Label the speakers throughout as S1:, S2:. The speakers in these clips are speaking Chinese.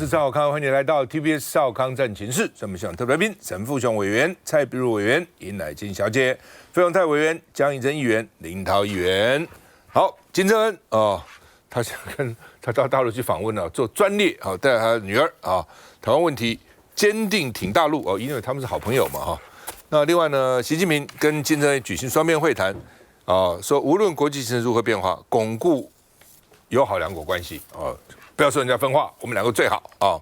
S1: 是赵少康，欢迎你来到 TBS 少康战情室。咱们现场特别来宾陈富雄委员、蔡碧如委员、尹乃菁小姐、费鸿泰委员、江宜珍议员、林涛议员。好，金正恩他想他到大陆去访问了，做专列带着他的女儿台湾问题坚定挺大陆因为他们是好朋友嘛那另外呢，习近平跟金正恩举行双边会谈说无论国际形势如何变化，巩固友好两国关系不要说人家分化，我们两个最好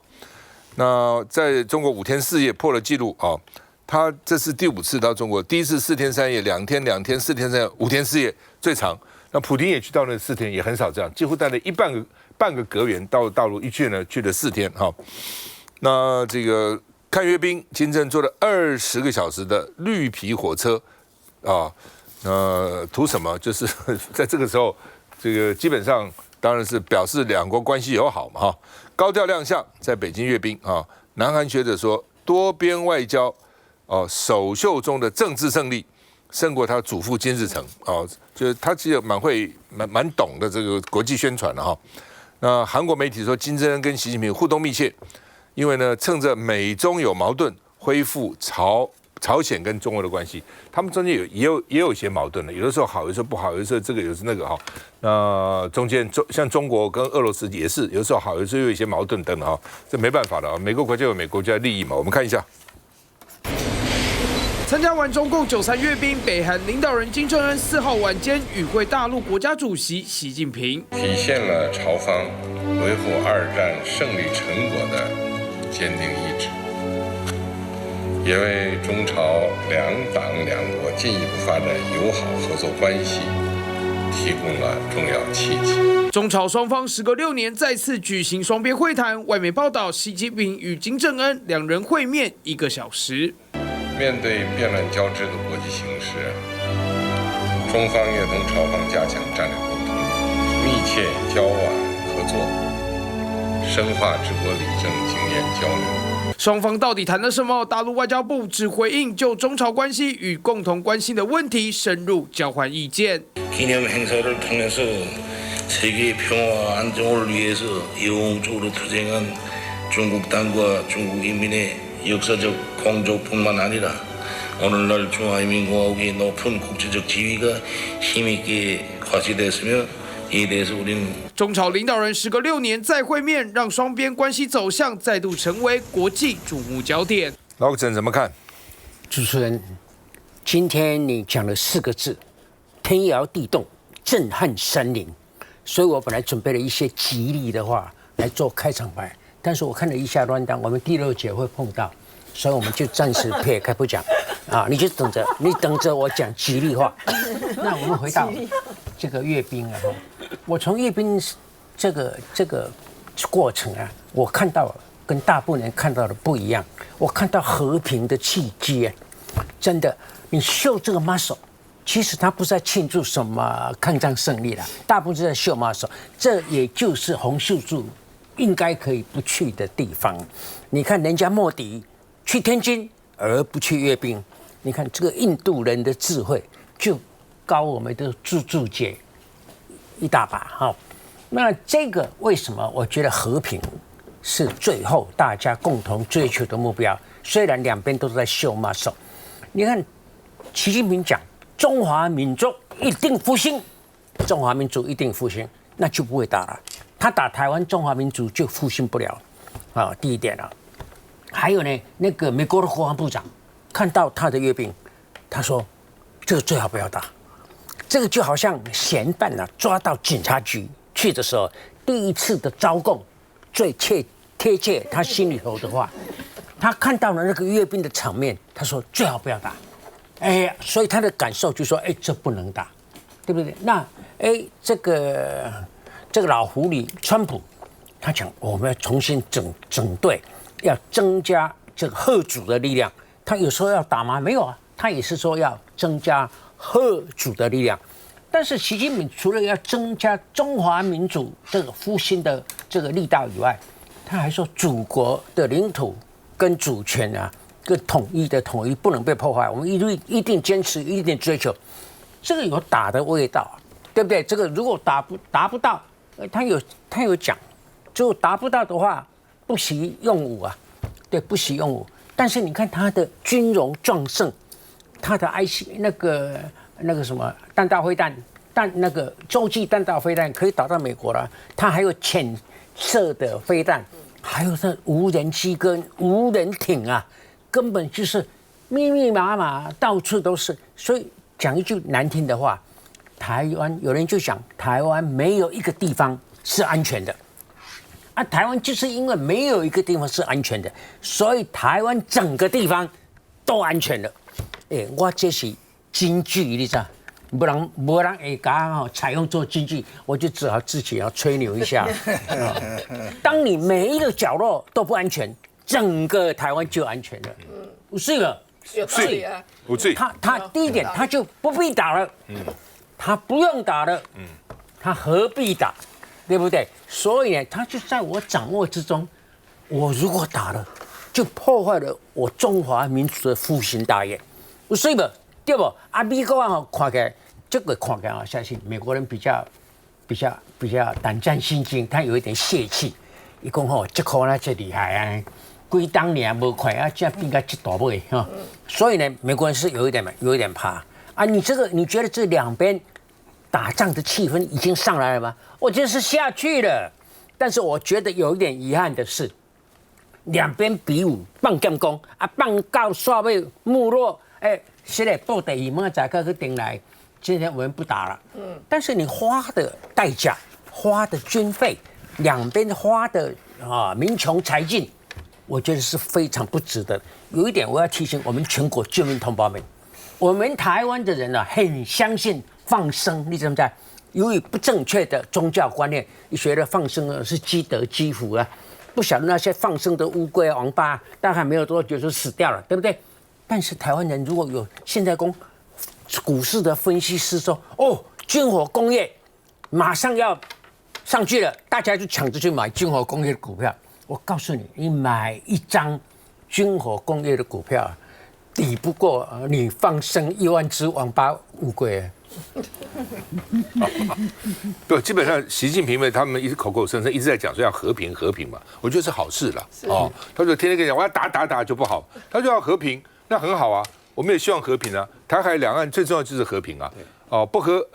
S1: 那在中国5天4夜破了纪录他这是第5次到中国，第一次4天3夜，2天2天，4天3夜，5天4夜最长。那普丁也去到那4天，也很少这样，几乎带了半个阁员到大陆，一去呢去了4天那这个看阅兵，金正坐了20个小时的绿皮火车图什么？就是在这个时候，这个基本上当然是表示两国关系友好嘛高调亮相，在北京阅兵南韩学者说，多边外交首秀中的政治胜利，胜过他祖父金日成就是他其实蛮懂的这个国际宣传的那韩国媒体说，金正恩跟习近平互动密切，因为呢，趁着美中有矛盾，恢复朝鲜跟中国的关系，他们中间也有一些矛盾的，有的时候好，有的时候不好，有的时候这个，有的是那个那中间像中国跟俄罗斯也是，有的时候好，有的时候有一些矛盾等等这没办法的每个国家有每个国家的利益嘛。我们看一下。
S2: 参加完中共93阅兵，北韩领导人金正恩4号晚间与会大陆国家主席习近平，
S3: 体现了朝方维护2战胜利成果的坚定意志，也为中朝两党两国进一步发展友好合作关系提供了重要契机。
S2: 中朝双方时隔6年再次举行双边会谈，外媒报道，习近平与金正恩两人会面1个小时。
S3: 面对变乱交织的国际形势，中方愿同朝方加强战略沟通，密切交往合作，深化治国理政经验交流。
S2: 双方到底谈了什么？大陆外交部只回应就中朝关系与共同关心的问题深入交换意见。
S4: 기념 행사를 통해서 세계 평화와 안정을 위해서 영웅적으로 투쟁한 중국 당과 중국 인민의 역사적 공적뿐만 아니라 오늘날 중화인민공화국의 높은 국제적 지위가 힘있게 과시됐으며 이에 대해서 우리는
S2: 中朝领导人时隔6年再会面，让双边关系走向再度成为国际瞩目焦点。
S1: 老陈怎么看？
S5: 主持人，今天你讲了4个字：天摇地动，震撼山林。所以我本来准备了一些吉利的话来做开场白，但是我看了一下乱档，我们第6节会碰到，所以我们就暂时撇开不讲。你就等着我讲吉利话。那我们回到这个阅兵我从阅兵这个过程我看到了跟大部分人看到的不一样，我看到和平的契机真的，你秀这个 muscle。其实他不是在庆祝什么抗战胜利了，大部分是在秀 muscle， 这也就是洪秀柱应该可以不去的地方。你看人家莫迪去天津而不去阅兵，你看这个印度人的智慧就高我们的注解一大把那这个为什么我觉得和平是最后大家共同追求的目标？虽然两边都是在秀 muscle， 你看习近平讲。中华民族一定复兴，中华民族一定复兴，那就不会打了。他打台湾，中华民族就复兴不了第一点了。还有呢，那个美国的国防部长看到他的阅兵，他说：“这个最好不要打。”这个就好像嫌犯抓到警察局去的时候，第一次的招供最贴切他心里头的话。他看到了那个阅兵的场面，他说：“最好不要打。”所以他的感受就说：“这不能打，对不对？”那这个老狐狸川普，他讲我们要重新整队，要增加这个嚇阻的力量。他有时候要打吗？没有他也是说要增加嚇阻的力量。但是习近平除了要增加中华民族这个复兴的这个力道以外，他还说祖国的领土跟主权个统一不能被破坏，我们一定坚持，一定追求，这个有打的味道，对不对？这个如果达不到，他有讲，如果达不到的话，不惜用武啊，对，不惜用武。但是你看他的军容壮盛，他的 IC 那个什么弹道飞弹，那个洲际弹道飞弹可以打到美国了，他还有潜射的飞弹，还有这无人机跟无人艇啊，根本就是密密麻麻，到处都是。所以讲一句难听的话，台湾有人就讲台湾没有一个地方是安全的。啊，台湾就是因为没有一个地方是安全的，所以台湾整个地方都安全了。我这是金句，你知道？没人会讲采用做金句，我就只好自己要吹牛一下。当你每一个角落都不安全，整个台湾就安全了。是的，
S6: 有道理啊。
S1: 不至于。
S5: 他第一点，他就不必打了，他不用打了，他何必打？对不对？所以呢，他就在我掌握之中。我如果打了，就破坏了我中华民族的复兴大业，有水不？对不？啊，美国啊，看起来这个看起来啊，相信美国人比较胆战心惊，他有一点泄气。伊讲吼，这颗呢真厉害啊，规当年无快啊，这变个一大尾哈。所以呢，美国人是有一点怕啊。你觉得这两边打仗的气氛已经上来了吗？我觉得是下去了，但是我觉得有一点遗憾的是，两边比武放剑功啊，放到煞尾没落，现在部队马仔个去顶来，今天我们不打了。但是你花的代价、花的军费，两边花的民穷财尽，我觉得是非常不值得。有一点我要提醒我们全国救民同胞们，我们台湾的人很相信放生，你知不知道？由于不正确的宗教观念，你觉得放生是积德积福啊，不晓得那些放生的乌龟、王八，大概没有多久就死掉了，对不对？但是台湾人如果有现在股市的分析师说，军火工业马上要上去了，大家就抢着去买军火工业的股票。我告诉你，你买一张军火工业的股票，抵不过你放生1万只王八乌龟。
S1: 对，基本上习近平他们一直口口声声一直在讲说要和平嘛，我觉得是好事了他说天天跟你讲我要打就不好，他就要和平，那很好啊，我们也希望和平啊。台海两岸最重要就是和平啊，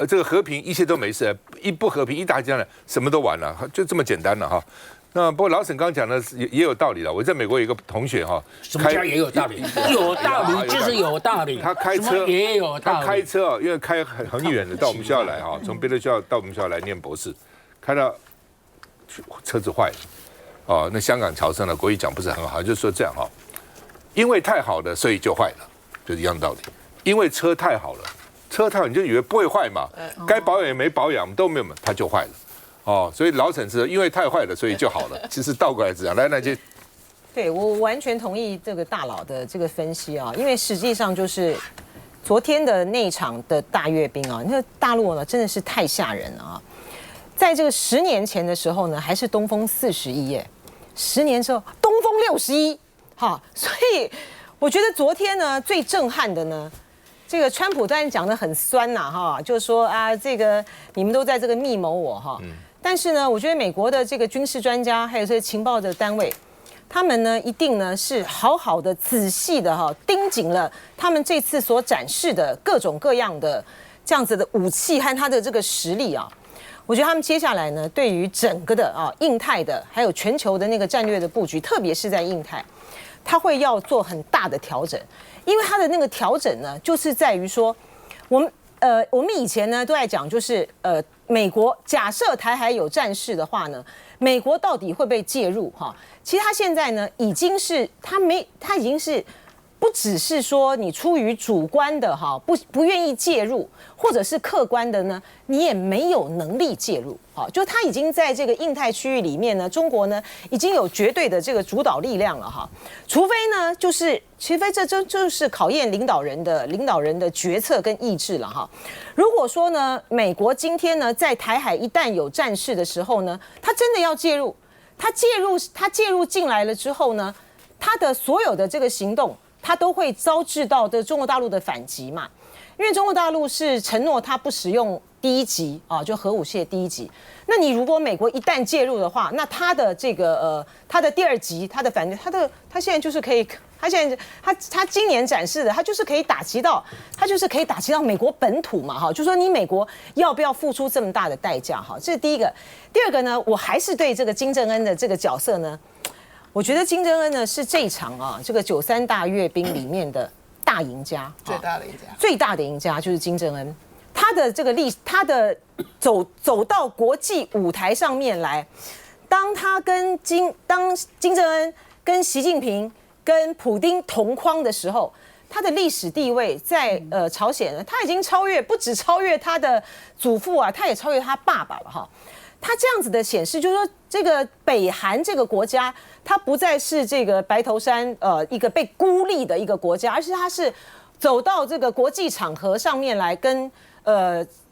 S1: 这个和平一切都没事，一不和平一打起来什么都完了，就这么简单了哈。那不过老沈刚讲的也有道理了。我在美国有一个同学
S5: 什么叫也有道理？有道理就是有道理。
S1: 他开车
S5: 也有道理。
S1: 他开车因为开很远的到我们学校来从别的学校到我们学校来念博士，开到车子坏了那香港潮生的国语讲不是很好，就是说这样因为太好了所以就坏了，就是一样的道理。因为车太好了，你就以为不会坏嘛，该保养也没保养都没有，它就坏了。所以老沈是因为太坏了，所以就好了。其实倒过来这样，来那就，
S6: 对我完全同意这个大佬的这个分析啊，因为实际上就是昨天的那场的大阅兵啊，那大陆呢真的是太吓人了啊！在这个10年前的时候呢，还是东风41耶，10年之后东风61，所以我觉得昨天呢最震撼的呢。这个川普当然讲得很酸呐，就是说啊，这个你们都在这个密谋我但是呢，我觉得美国的这个军事专家还有这些情报的单位，他们呢一定呢是好好的、仔细的盯紧了他们这次所展示的各种各样的这样子的武器和他的这个实力啊。我觉得他们接下来呢，对于整个的印太的还有全球的那个战略的布局，特别是在印太，他会要做很大的调整。因为它的那个调整呢，就是在于说，我们以前呢都在讲，就是美国假设台海有战事的话呢，美国到底会被介入其实他现在呢已经是他已经是不只是说你出于主观的不愿意介入，或者是客观的呢，你也没有能力介入就他已经在这个印太区域里面呢，中国呢已经有绝对的这个主导力量了除非这就是考验领导人的决策跟意志了如果说呢，美国今天呢在台海一旦有战事的时候呢，他真的要介入，他介入进来了之后呢，他的所有的这个行动，他都会遭致到的中国大陆的反击嘛。因为中国大陆是承诺他不使用第一级啊，就核武器的第一级。那你如果美国一旦介入的话，那它的这个它的第二级，它的反对，它现在就是可以。他今年展示的，他就是可以打击到美国本土嘛，哈，就说你美国要不要付出这么大的代价，哈，这是第一个。第二个呢，我还是对这个金正恩的这个角色呢，我觉得金正恩呢是这一场这个93大阅兵里面的大赢家，
S2: 最大的赢家，
S6: 最大的赢家就是金正恩，他的这个他的走到国际舞台上面来，当金正恩跟习近平。跟普丁同框的时候，他的历史地位在朝鲜呢，他已经不止超越他的祖父啊，他也超越他爸爸了哈。他这样子的显示，就是说这个北韩这个国家，它不再是这个白头山一个被孤立的一个国家，而是它是走到这个国际场合上面来跟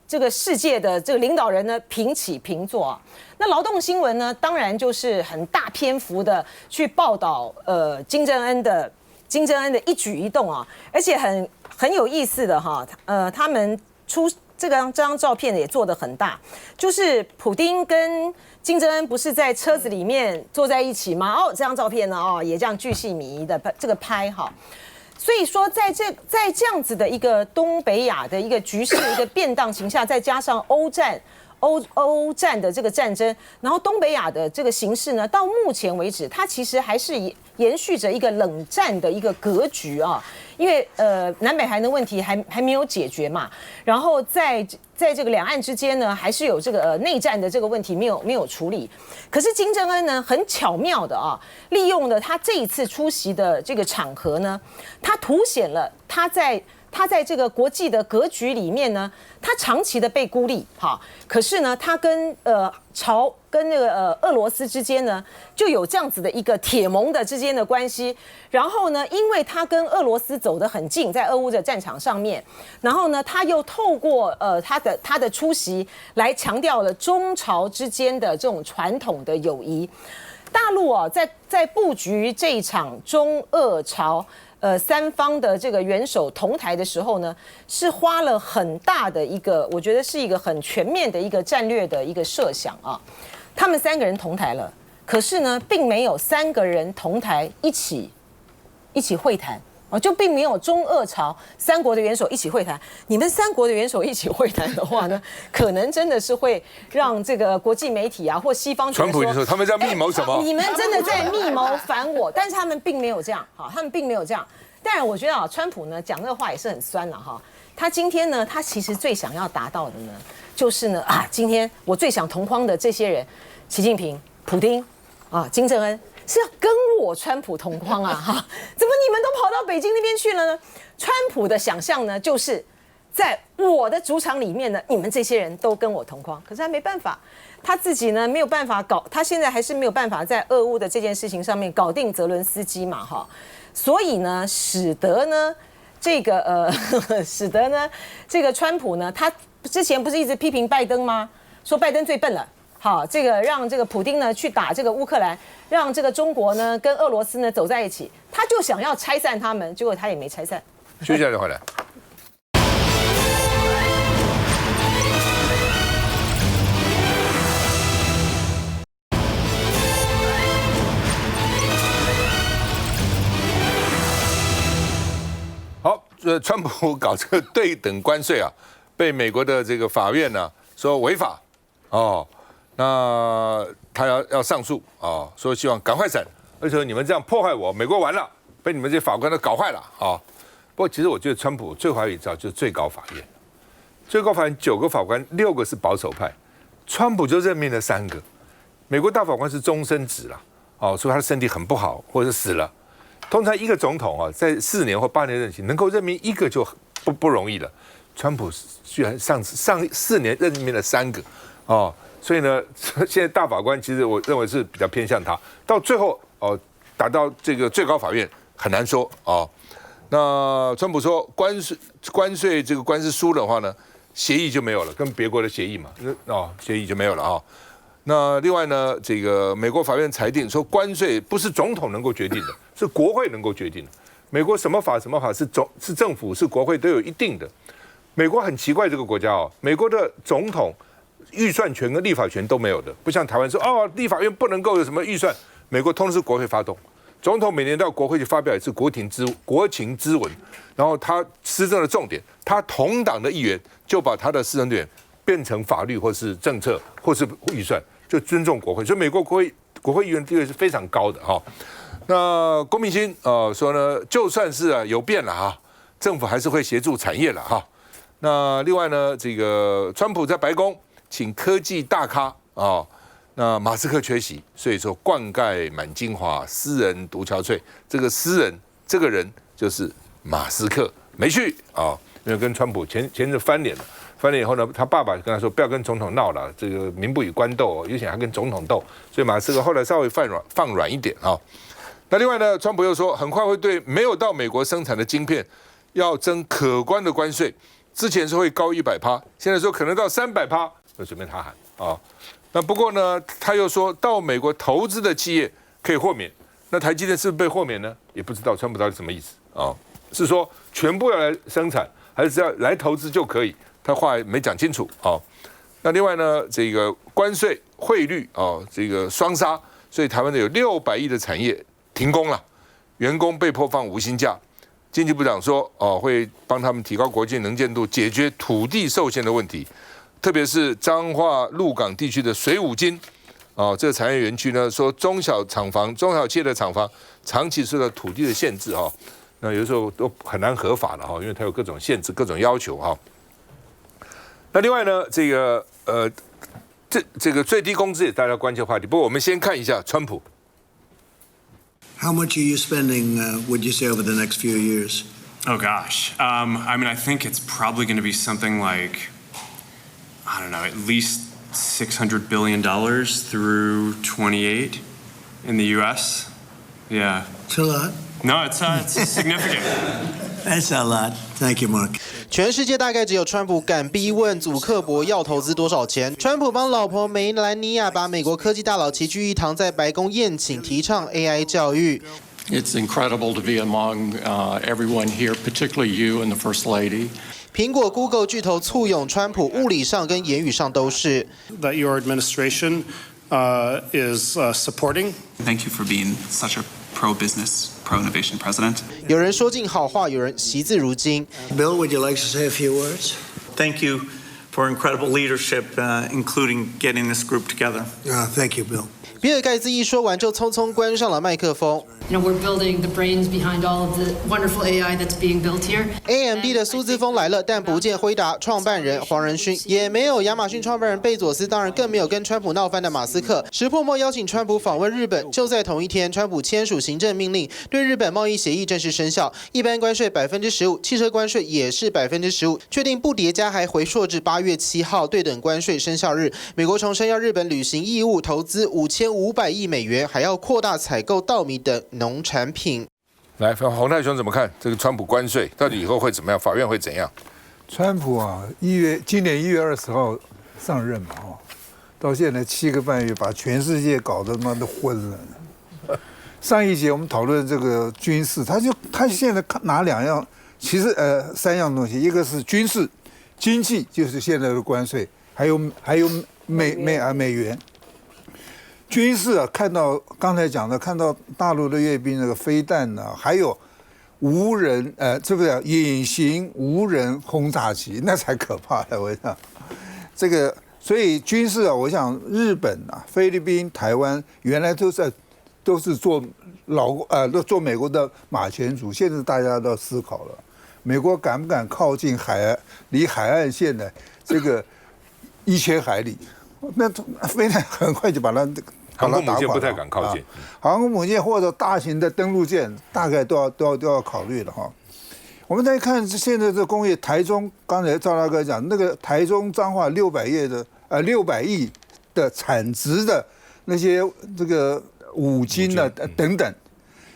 S6: 这个世界的这个领导人呢平起平坐啊。那劳动新闻呢，当然就是很大篇幅的去报道金正恩的一举一动啊，而且很有意思的哈，他们这张照片也做得很大，就是普丁跟金正恩不是在车子里面坐在一起吗？这张照片呢也这样巨细靡遗的这个拍哈。所以说，在这样子的一个东北亚的一个局势的一个变荡情下，再加上欧战的这个战争，然后东北亚的这个形势呢，到目前为止，它其实还是延续着一个冷战的一个格局啊，因为南北韩的问题还没有解决嘛，然后在这个两岸之间呢，还是有这个内战的这个问题没有处理。可是金正恩呢，很巧妙的利用了他这一次出席的这个场合呢，他凸显了他在这个国际的格局里面呢，他长期的被孤立，可是呢，他跟那个俄罗斯之间呢，就有这样子的一个铁盟的之间的关系。然后呢，因为他跟俄罗斯走得很近，在俄乌的战场上面，然后呢，他又透过他的出席来强调了中朝之间的这种传统的友谊。大陆在布局这一场中俄朝三方的这个元首同台的时候呢，是花了很大的一个，我觉得是一个很全面的一个战略的一个设想啊。他们3个人同台了，可是呢，并没有3个人同台一起会谈。就并没有中俄朝3国的元首一起会谈。你们3国的元首一起会谈的话呢，可能真的是会让这个国际媒体或西方觉得说，
S1: 川普就说他们在密谋什么？
S6: 你们真的在密谋反我，但是他们并没有这样，他们并没有这样。当然，我觉得川普呢讲这个话也是很酸了哈。他今天呢，他其实最想要达到的呢，就是呢今天我最想同框的这些人，习近平、普丁金正恩。是要跟我川普同框怎么你们都跑到北京那边去了呢？川普的想象呢，就是在我的主场里面呢，你们这些人都跟我同框。可是他没办法，他自己呢没有办法他现在还是没有办法在俄乌的这件事情上面搞定泽伦斯基嘛所以呢，使得呢这个川普呢，他之前不是一直批评拜登吗？说拜登最笨了。这个让这个普丁呢去打这个乌克兰，让这个中国呢跟俄罗斯呢走在一起，他就想要拆散他们，结果他也没拆散。
S1: 休息一下再回来。好，川普搞这个对等关税被美国的这个法院呢说违法那他要上诉说希望赶快审，而且你们这样破坏我，美国完了，被你们这些法官都搞坏了不过其实我觉得川普最后还有一招，就是最高法院。最高法院9个法官，6个是保守派，川普就任命了3个。美国大法官是终身制啦，所以他的身体很不好，或者是死了。通常一个总统在4年或8年任期能够任命1个就不容易了。川普居然上4年任命了3个所以呢，现在大法官其实我认为是比较偏向他，到最后打到这个最高法院很难说那川普说关税这个官司输的话呢，协议就没有了，跟别国的协议嘛，协议就没有了那另外呢，这个美国法院裁定说，关税不是总统能够决定的，是国会能够决定的。美国什么法是政府是国会都有一定的。美国很奇怪这个国家哦，美国的总统预算权跟立法权都没有的，不像台湾说哦，立法院不能够有什么预算，美国通通是国会发动。总统每年到国会去发表一次国情咨文，然后他施政的重点，他同党的议员就把他的施政点变成法律或是政策或是预算，就尊重国会，所以美国国会议员地位是非常高的哈。那龚明鑫说呢，就算是有变了哈，政府还是会协助产业了哈。那另外呢，这个川普在白宫请科技大咖那马斯克缺席，所以说灌溉满京华，私人独憔悴。这个私人这个人就是马斯克，没去因为跟川普前日翻脸了。翻脸以后呢，他爸爸跟他说不要跟总统闹了，这个民不与官斗，有点还跟总统斗，所以马斯克后来稍微放软一点那另外呢，川普又说很快会对没有到美国生产的晶片要征可观的关税，之前是会高100%，现在说可能到300%，就随便他喊那不过呢，他又说到美国投资的企业可以豁免，那台积电是不是被豁免呢？也不知道川普到底什么意思是说全部要来生产，还是只要来投资就可以？他话没讲清楚那另外呢，这个关税、汇率这个双杀，所以台湾的有600亿的产业停工了，员工被迫放无薪假。经济部长说会帮他们提高国际能见度，解决土地受限的问题。特别是彰化鹿港地区的水五金这个产业园区呢，说中小企业的厂房长期受到土地的限制那有的时候都很难合法了因为它有各种限制、各种要求那另外呢，这个这个最低工资也是大家关切的话题。不过我们先看一下川普。
S7: How much are you spending, would you say, over the next few years?
S8: Oh, gosh. I mean, I think it's probably going to be something like, I don't know, at least $600 billion through 28 in the U.S. Yeah.
S7: It's a lot.
S8: No, it's significant.
S7: That's a lot. Thank you, Mark.
S9: 全世界大概只有川普敢逼问祖克伯要投资多少钱。川普帮老婆梅兰妮亚把美国科技大佬齐聚一堂，在白宫宴请提倡 AI 教育。
S10: It's incredible to be among everyone here, particularly you and the First Lady.
S9: 苹果、Google 巨头簇拥川普，物理上跟言语上都是。
S11: That your administration is supporting.
S12: Thank you for being such a pro-business, pro-innovation president.
S9: 有人说尽好话，有人惜字如金。
S7: Bill, would you like to say a few words?
S13: Thank you for incredible leadership, including getting this group together.
S7: Thank you, Bill.
S9: 比尔盖茨一说完就匆匆关上了麦克风。
S14: You know, we're building the brains behind all of the wonderful AI that's being built here.
S9: AMD 的苏姿丰来了，但不见辉达创办人黄仁勋，也没有亚马逊创办人贝佐斯，当然更没有跟川普闹翻的马斯克。石破默邀请川普访问日本，就在同一天，川普签署行政命令，对日本贸易协议正式生效，一般关税15%，汽车关税也是15%，确定不叠加，还回溯至8月7号对等关税生效日。美国重申要日本履行义务，投资5500亿美元，还要扩大采购稻米等农产品。
S1: 来，洪泰雄怎么看这个川普关税到底以后会怎么样？法院会怎样？
S15: 川普今年1月20号上任嘛，到现在7个半月，把全世界搞得妈的昏了。上一节我们讨论这个军事，他现在拿2样，其实3样东西，一个是军事，经济就是现在的关税，还有美元。军事看到刚才讲的，看到大陆的阅兵那个飞弹还有无人这不是隐形无人轰炸机，那才可怕的。我想这个，所以军事我想日本菲律宾、台湾原来都是做做美国的马前卒，现在大家都思考了，美国敢不敢靠近离海岸线的这个1000海里？那飞弹很快就把它
S1: 航空母舰不太敢靠近，
S15: 航空母舰或者大型的登陆舰大概都要考虑了我们再看现在这工业，台中刚才赵大哥讲那个台中彰化600亿的产值的那些这个五金等等，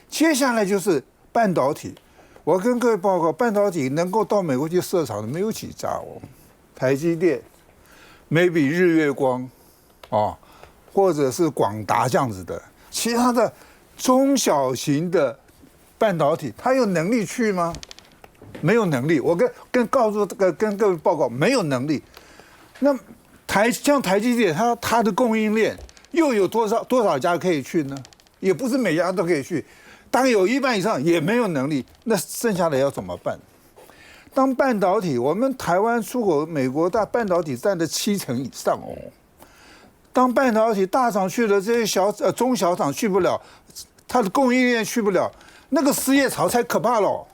S15: 接下来就是半导体。我跟各位报告，半导体能够到美国去设厂的没有几家台积电 ，maybe 日月光或者是广达这样子的，其他的中小型的半导体，它有能力去吗？没有能力。我跟各位报告，没有能力。那像台积电，它的供应链又有多少家可以去呢？也不是每家都可以去。当然有一半以上也没有能力，那剩下的要怎么办？当半导体，我们台湾出口美国半导体占了70%以上哦。当半导体大厂去了，这些中小厂去不了，它的供应链去不了，那个失业潮才可怕咯。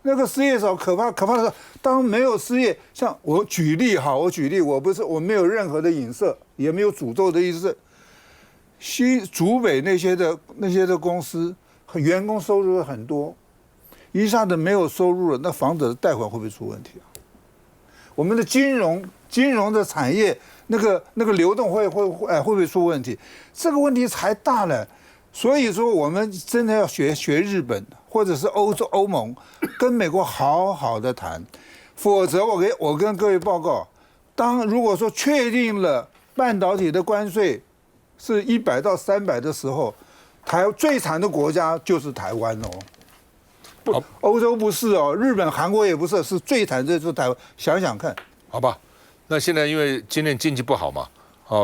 S15: 那个失业潮可怕的是，当没有失业，像我举例，我没有任何的影射，也没有诅咒的意思。竹北那些的公司，员工收入很多。一下子没有收入了，那房子的贷款会不会出问题啊？我们的金融的产业那个流动会不会出问题？这个问题才大了。所以说，我们真的要学日本或者是欧盟，跟美国好好的谈，否则我跟各位报告，如果说确定了半导体的关税是100到300的时候，最惨的国家就是台湾哦。欧洲不是哦，日本、韩国也不是，是最惨的就是台湾。想想看，
S1: 好吧？那现在因为今年经济不好嘛，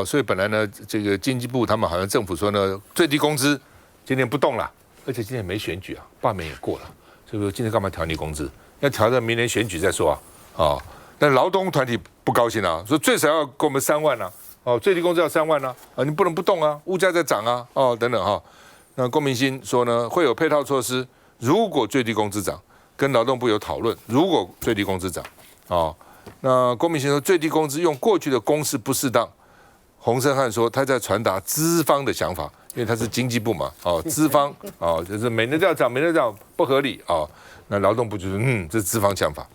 S1: 所以本来呢，这个经济部他们好像政府说呢，最低工资今年不动了，而且今年没选举啊，罢免也过了，所以说今年干嘛调你工资？要调到明年选举再说啊。但劳动团体不高兴啊，说最少要给我们3万啊，最低工资要3万啊，你不能不动啊，物价在涨啊，等等哈。那龚明鑫说呢，会有配套措施。如果最低工资涨，跟劳动部有讨论。如果最低工资涨，那龚明鑫说最低工资用过去的公式不适当。洪胜汉说他在传达资方的想法，因为他是经济部嘛，资方就是每年都要涨，每年都要涨不合理啊。那劳动部就是这是资方想法。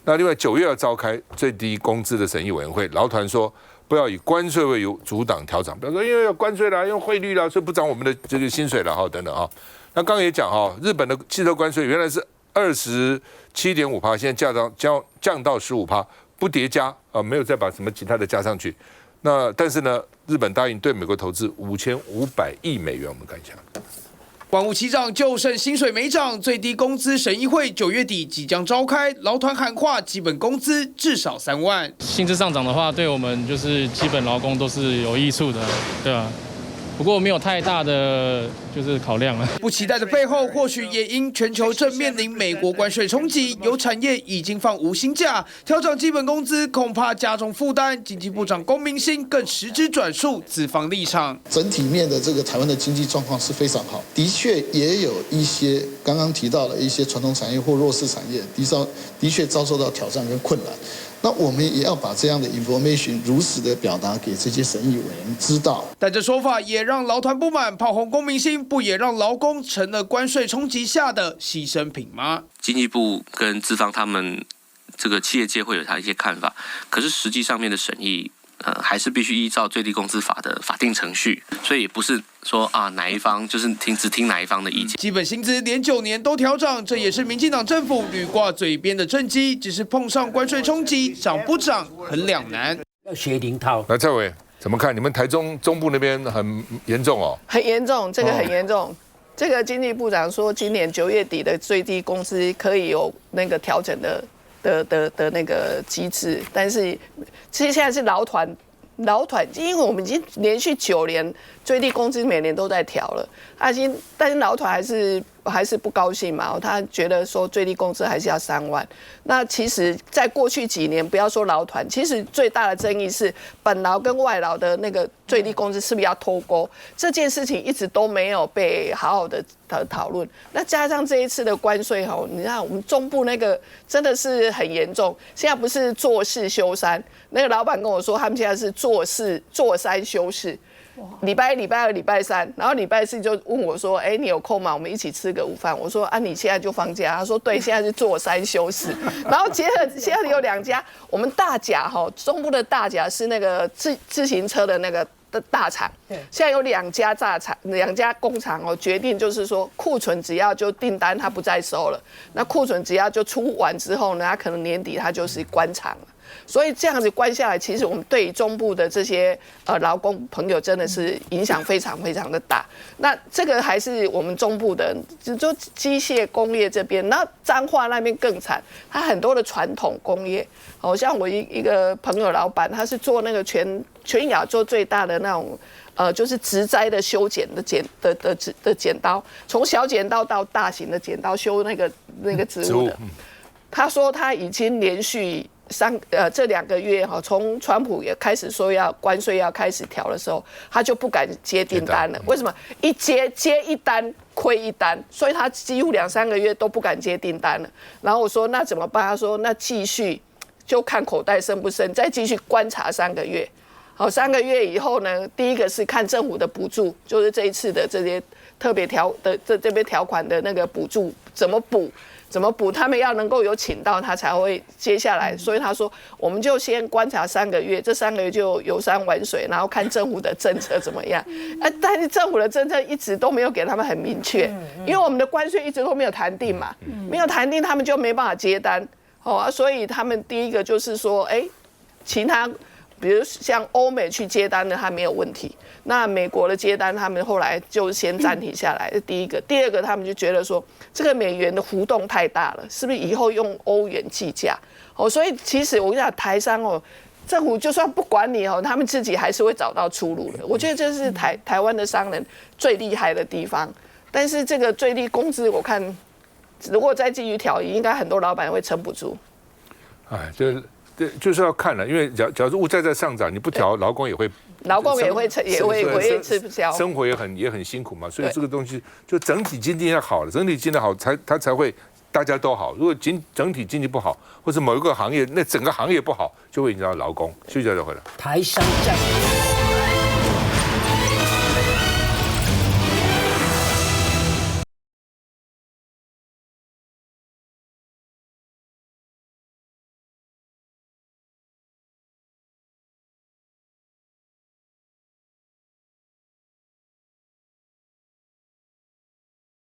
S1: 那另外9月要召开最低工资的审议委员会，劳团说不要以关税为由阻挡调涨，比如说因为有关税啦，用汇率啦，所以不涨我们的这个薪水了等等啊。那刚刚也讲日本的汽车关税原来是27.5%，现在降到15%，不叠加没有再把什么其他的加上去。那但是呢，日本答应对美国投资5500亿美元，我们看一下。
S2: 万物齐涨，就剩薪水没涨。最低工资审议会9月底即将召开，劳团喊话基本工资至少3万。
S16: 薪资上涨的话，对我们就是基本劳工都是有益处的，对吧？不过没有太大的就是考量了。
S2: 不期待的背后，或许也因全球正面临美国关税冲击，有产业已经放无薪假，调整基本工资恐怕加重负担。经济部长龚明鑫更实质转述资方立场。
S17: 整体面的这个台湾的经济状况是非常好，的确也有一些刚刚提到的一些传统产业或弱势产业，的确遭受到挑战跟困难。那我们也要把这样的 information 如实的表达给这些审议委员知道。
S2: 但这说法也让劳团不满，炮轰龚明鑫，不也让劳工成了关税冲击下的牺牲品吗？
S18: 经济部跟资方他们这个企业界会有他一些看法，可是实际上面的审议还是必须依照最低工资法的法定程序，所以也不是说哪一方就是只听哪一方的意见。
S2: 基本薪资连9年都调涨，这也是民进党政府屡挂嘴边的政绩，只是碰上关税冲击，涨不涨很两难。
S5: 要学林涛。
S1: 来，蔡委怎么看？你们台中部那边很严重哦？
S19: 很严重，这个很严重。这个经济部长说，今年9月底的最低工资可以有那个调整的那个机制，但是其实现在是劳团，因为我们已经连续9年最低工资每年都在调了，但是劳团还是不高兴嘛，他觉得说最低工资还是要3万。那其实，在过去几年，不要说劳团，其实最大的争议是本劳跟外劳的那个最低工资是不是要脱钩，这件事情一直都没有被好好的讨论。那加上这一次的关税你看我们中部那个真的是很严重，现在不是坐4休3，那个老板跟我说他们现在是坐3休4。礼拜1、礼拜2、礼拜3，然后礼拜4就问我说：“你有空吗？我们一起吃个午饭。”我说：“你现在就放假？”他说：“对，现在是坐3休4。”然后接着现在有2家，我们大甲中部的大甲是那个自行车的那个大厂，现在有2家2家工厂决定就是说库存只要就订单它不再收了，那库存只要就出完之后呢，它可能年底它就是关厂了。所以这样子关下来，其实我们对于中部的这些劳工朋友真的是影响非常非常的大。那这个还是我们中部的，就机械工业这边，那彰化那边更惨，它很多的传统工业，好像我一个朋友老板，他是做那个全亚洲最大的那种。就是植栽的修剪的剪刀，从小剪刀到大型的剪刀修那个植物的。他说他已经连续这2个月哈，从川普也开始说要关税要开始调的时候，他就不敢接订单了。为什么？一接一单亏一单，所以他几乎2、3个月都不敢接订单了。然后我说那怎么办？他说那继续就看口袋深不深，再继续观察3个月。好，3个月以后呢，第一个是看政府的补助，就是这一次的这些特别这边条款的那个补助怎么补，他们要能够有请到他才会接下来。所以他说，我们就先观察3个月，这3个月就游山玩水，然后看政府的政策怎么样。但是政府的政策一直都没有给他们很明确，因为我们的关税一直都没有谈定嘛，没有谈定，他们就没办法接单。所以他们第一个就是说，其他。比如像欧美去接单的，他没有问题。那美国的接单，他们后来就先暂停下来。第一个，第二个，他们就觉得说，这个美元的浮动太大了，是不是以后用欧元计价？所以其实我跟你讲，台商政府就算不管你他们自己还是会找到出路的。我觉得这是台湾的商人最厉害的地方。但是这个最低工资，我看如果再继续调，应该很多老板会撑不住。
S1: 对，就是要看了，因为假如物价在上涨，你不调，劳工也会吃不消，生活也很辛苦嘛。所以这个东西就整体经济要好了，整体经济好它才会大家都好。如果整体经济不好，或者某一个行业那整个行业不好，就会影响到劳工。休息一下再回来。
S5: 台商战。